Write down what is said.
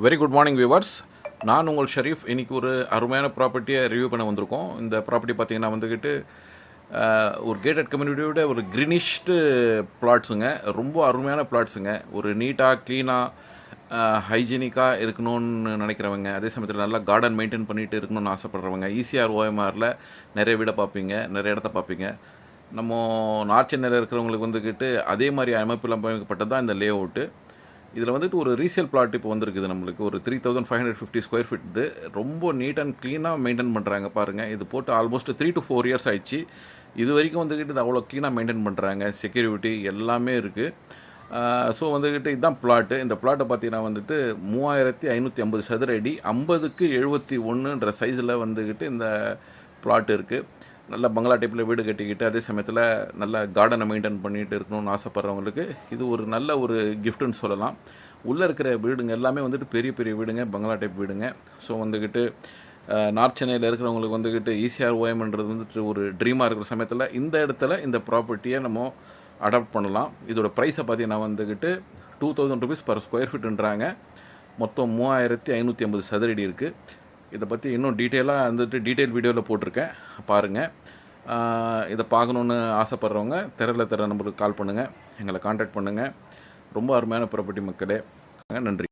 Very good morning viewers. நான் உங்கள் ஷரீஃப். இன்றைக்கி ஒரு அருமையான ப்ராப்பர்ட்டியை ரிவ்யூ பண்ண வந்திருக்கோம். இந்த ப்ராப்பர்ட்டி பார்த்திங்கன்னா வந்துக்கிட்டு ஒரு கேட்டட் கம்யூனிட்டியோட ஒரு க்ரீனிஷ்டு பிளாட்ஸுங்க. ரொம்ப அருமையான பிளாட்ஸுங்க. ஒரு நீட்டாக க்ளீனாக ஹைஜீனிக்காக இருக்கணும்னு நினைக்கிறவங்க, அதே சமயத்தில் நல்லா கார்டன் மெயின்டைன் பண்ணிட்டு இருக்கணும்னு ஆசைப்படுறவங்க, ஈசிஆர் ஓஎம்ஆரில் நிறைய வீடை பார்ப்பீங்க, நிறைய இடத்த பார்ப்பீங்க. நம்ம நார்த் சென்னையில் இருக்கிறவங்களுக்கு வந்துக்கிட்டு அதே மாதிரி அமைப்பில் அமைக்கப்பட்டது தான் இந்த லே அவுட்டு. இதில் வந்துட்டு ஒரு ரீசேல் பிளாட் இப்போ வந்திருக்குது நம்மளுக்கு. ஒரு 3550 ஸ்கொயர் ஃபீட். இது ரொம்ப நீட் அண்ட் க்ளீனாக மெயின்டைன் பண்ணுறாங்க பாருங்கள். இது போட்டு ஆல்மோஸ்ட் 3 to 4 இயர்ஸ் ஆயிடுச்சு. இது வரைக்கும் வந்துக்கிட்டு இது அவ்வளோ க்ளீனாக மெயின்டைன் பண்ணுறாங்க. செக்யூரிட்டி எல்லாமே இருக்குது. ஸோ வந்துக்கிட்டு இதுதான் பிளாட்டு. இந்த பிளாட்டை பார்த்தீங்கன்னா வந்துட்டு 3550 சதுர அடி, 50க்கு 71ன்ற சைஸில் வந்துக்கிட்டு இந்த பிளாட் இருக்குது. நல்ல பங்களா டைப்பில் வீடு கட்டிக்கிட்டு அதே சமயத்தில் நல்ல கார்டனை மெயின்டைன் பண்ணிகிட்டு இருக்கணும்னு ஆசைப்பட்றவங்களுக்கு இது ஒரு நல்ல ஒரு கிஃப்ட்டுன்னு சொல்லலாம். உள்ளே இருக்கிற வீடுங்க எல்லாமே வந்துட்டு பெரிய பெரிய வீடுங்க, பங்களா டைப் வீடுங்க. ஸோ வந்துக்கிட்டு நார்த் சென்னையில் இருக்கிறவங்களுக்கு வந்துக்கிட்டு ஈசிஆர் ஓஎம்ன்றது வந்துட்டு ஒரு ட்ரீமாக இருக்கிற சமயத்தில் இந்த இடத்துல இந்த ப்ராப்பர்ட்டியை நம்ம அடாப்ட் பண்ணலாம். இதோட ப்ரைஸை பார்த்தீங்கன்னா வந்துக்கிட்டு 2000 rupees per ஸ்கொயர் ஃபீட்டுன்றாங்க. மொத்தம் 3550 சதுரடி இருக்குது. இதை பற்றி இன்னும் டீட்டெயிலாக வந்துட்டு டீட்டெயில் வீடியோவில் போட்டிருக்கேன், பாருங்கள். இதை பார்க்கணுன்னு ஆசைப்பட்றவங்க தெர நம்பருக்கு கால் பண்ணுங்கள், எங்களை காண்டாக்ட் பண்ணுங்கள். ரொம்ப அருமையான ப்ராப்பர்ட்டி மக்களே. நன்றி.